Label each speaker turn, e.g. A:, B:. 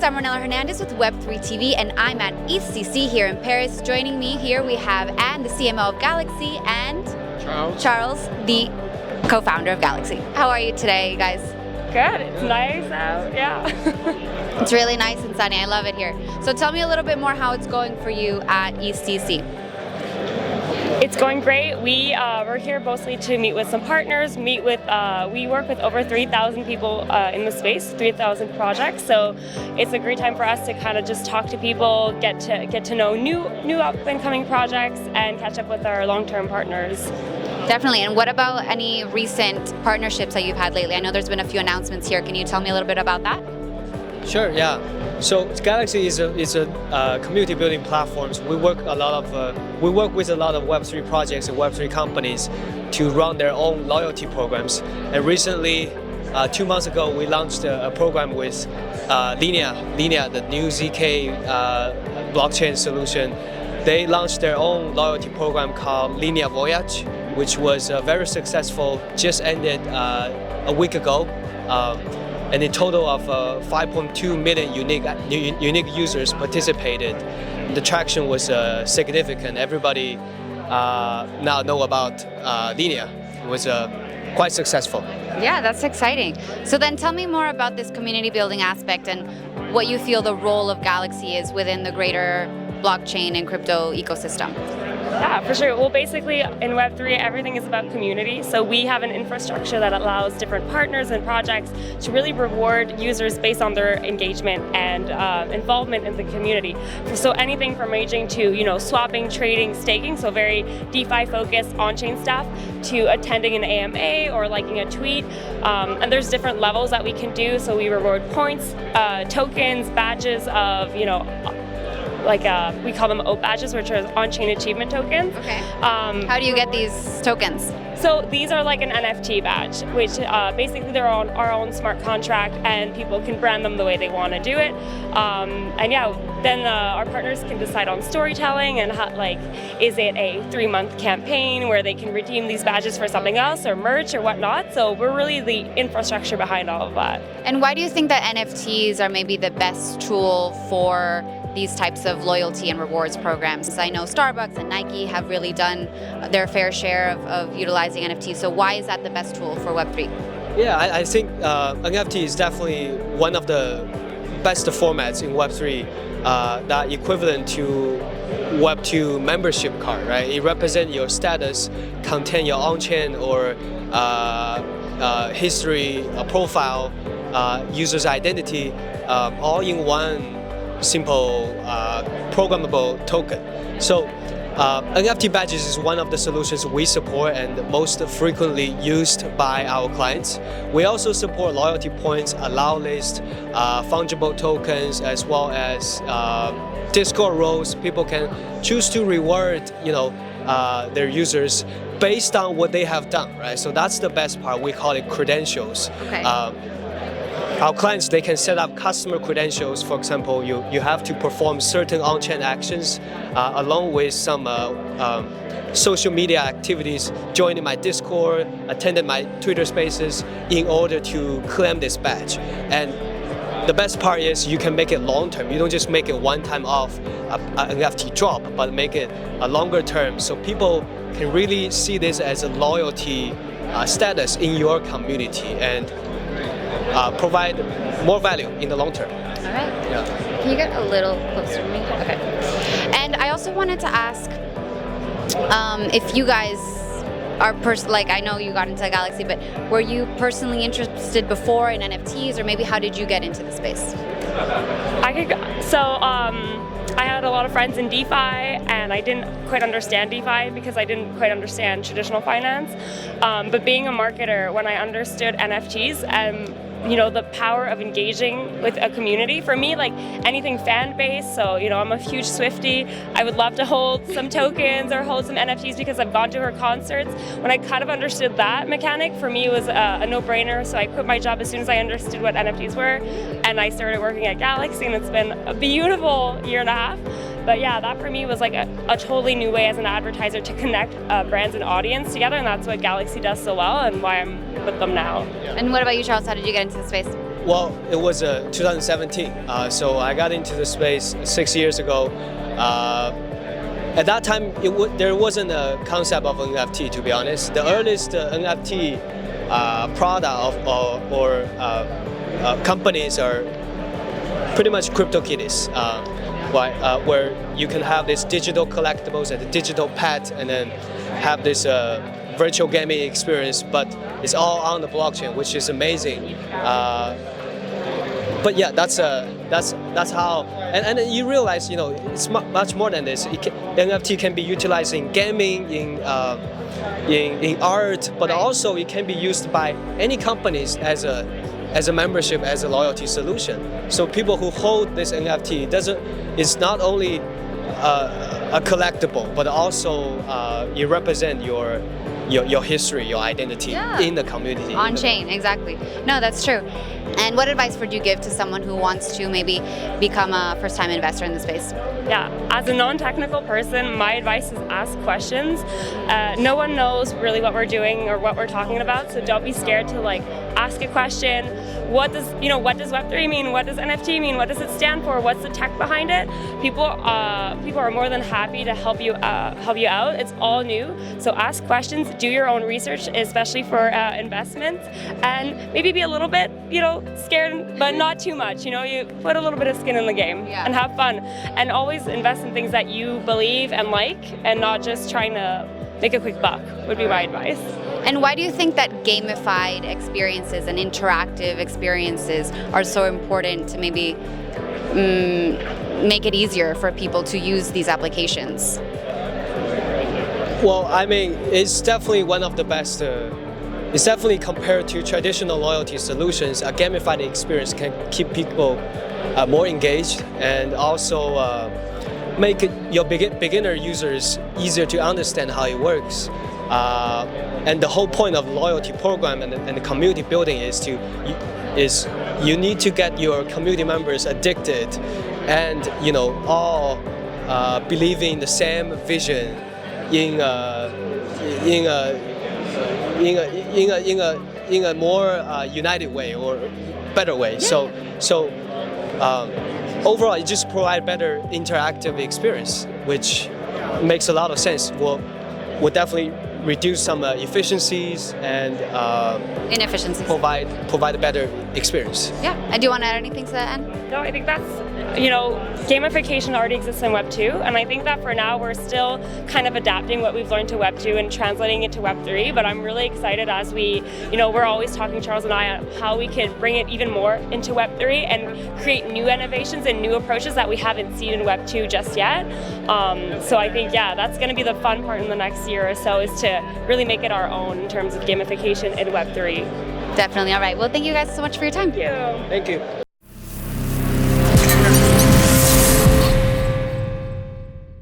A: I'm Ronella Hernandez with Web3 TV, and I'm at EthCC here in Paris. Joining me here we have Anne, the CMO of Galxe, and Charles, the co-founder of Galxe. How are you today, guys?
B: Good. It's nice out. Yeah.
A: It's really nice and sunny. I love it here. So tell me a little bit more how it's going for you at EthCC.
B: It's going great. We're here mostly to meet with some partners. We work with over 3,000 people in the space, 3,000 projects. So it's a great time for us to kind of just talk to people, get to know new up and coming projects, and catch up with our long-term partners.
A: Definitely. And what about any recent partnerships that you've had lately? I know there's been a few announcements here. Can you tell me a little bit about that?
C: Sure. Yeah. So Galxe is a community building platforms. We work with a lot of Web3 projects and Web3 companies to run their own loyalty programs. And recently, 2 months ago, we launched a program with Linea, the new ZK blockchain solution. They launched their own loyalty program called Linea Voyage, which was very successful. Just ended a week ago. And a total of 5.2 million unique users participated. The traction was significant. Everybody now know about Linea. It was quite successful.
A: Yeah, that's exciting. So then tell me more about this community building aspect and what you feel the role of Galxe is within the greater blockchain and crypto ecosystem.
B: Yeah, for sure. Well, basically, in Web3, everything is about community. So we have an infrastructure that allows different partners and projects to really reward users based on their engagement and involvement in the community. So anything from ranging to swapping, trading, staking, so very DeFi-focused on-chain stuff, to attending an AMA or liking a tweet. And there's different levels that we can do. So we reward points, tokens, badges of we call them OAT badges, which are on-chain achievement tokens.
A: Okay. How do you get these tokens?
B: So these are like an NFT badge, which basically they're on our own smart contract, and people can brand them the way they want to do it. Then our partners can decide on storytelling and is it a 3-month campaign where they can redeem these badges for something else or merch or whatnot. So we're really the infrastructure behind all of that.
A: And why do you think that NFTs are maybe the best tool for these types of loyalty and rewards programs? I know Starbucks and Nike have really done their fair share of utilizing NFTs. So why is that the best tool for Web3?
C: Yeah, I think NFT is definitely one of the best formats in Web3 that equivalent to Web2 membership card, right? It represents your status, content your on-chain or history, profile, user's identity, all in one simple programmable token. So NFT badges is one of the solutions we support and most frequently used by our clients. We also support loyalty points, allow list, fungible tokens, as well as Discord roles. People can choose to reward their users based on what they have done, right? So that's the best part. We call it credentials.
A: Okay.
C: Our clients, they can set up customer credentials. For example, you have to perform certain on-chain actions along with some social media activities, joining my Discord, attending my Twitter spaces in order to claim this badge. And the best part is you can make it long-term. You don't just make it one-time off an NFT drop, but make it a longer term so people can really see this as a loyalty status in your community and provide more value in the long term.
A: All right.
C: Yeah.
A: Can you get a little closer to me? Okay. And I also wanted to ask if you guys are I know you got into Galxe, but were you personally interested before in NFTs, or maybe how did you get into the space?
B: I had a lot of friends in DeFi, and I didn't quite understand DeFi because I didn't quite understand traditional finance. But being a marketer, when I understood NFTs and the power of engaging with a community, for me, like anything fan-based, so I'm a huge Swiftie. I would love to hold some tokens or hold some NFTs because I've gone to her concerts. When I kind of understood that mechanic, for me it was a no-brainer, so I quit my job as soon as I understood what NFTs were, and I started working at Galxe, and it's been a beautiful year and a half. But yeah, that for me was like a totally new way as an advertiser to connect brands and audience together, and that's what Galxe does so well and why I'm with them now.
A: And what about you, Charles? How did you get into the space?
C: Well, it was 2017. So I got into the space 6 years ago. At that time, there wasn't a concept of NFT, to be honest. The earliest NFT product or companies are pretty much CryptoKitties, where you can have this digital collectibles and a digital pet, and then have this virtual gaming experience, but it's all on the blockchain, which is amazing. But yeah, that's how, and you realize, you know, it's much more than this. NFT can be utilized in gaming, in art, but also it can be used by any companies as a membership, as a loyalty solution. So people who hold this NFT it's not only a collectible, but also you represent your history, your identity in the community.
A: On chain, exactly. No, that's true. And what advice would you give to someone who wants to maybe become a first-time investor in the space?
B: Yeah, as a non-technical person, my advice is ask questions. No one knows really what we're doing or what we're talking about, so don't be scared to ask a question. What does Web3 mean? What does NFT mean? What does it stand for? What's the tech behind it? People are more than happy to help you out. It's all new, so ask questions. Do your own research, especially for investments, and maybe be a little bit, scared, but not too much. You put a little bit of skin in the game and have fun, and always invest in things that you believe and like, and not just trying to make a quick buck. Would be my advice.
A: And why do you think that gamified experiences and interactive experiences are so important to maybe make it easier for people to use these applications?
C: Well, I mean, it's definitely one of the best. It's definitely compared to traditional loyalty solutions, a gamified experience can keep people more engaged and also make your beginner users easier to understand how it works. And the whole point of loyalty program and the community building is you need to get your community members addicted and all believing in the same vision in a more united way or better way. So overall, it just provides better interactive experience, which makes a lot of sense. Will definitely reduce some efficiencies and
A: inefficiencies.
C: Provide a better experience.
A: Yeah. And do you want to add anything to that, Anne?
B: No, I think that's, gamification already exists in Web 2, and I think that for now we're still kind of adapting what we've learned to Web 2 and translating it to Web 3, but I'm really excited as we're always talking, Charles and I, on how we can bring it even more into Web 3 and create new innovations and new approaches that we haven't seen in Web 2 just yet. So I think, that's going to be the fun part in the next year or so, is to really make it our own in terms of gamification in Web 3.
A: Definitely. All right. Well, thank you guys so much for your time.
B: Thank you.
C: Thank you.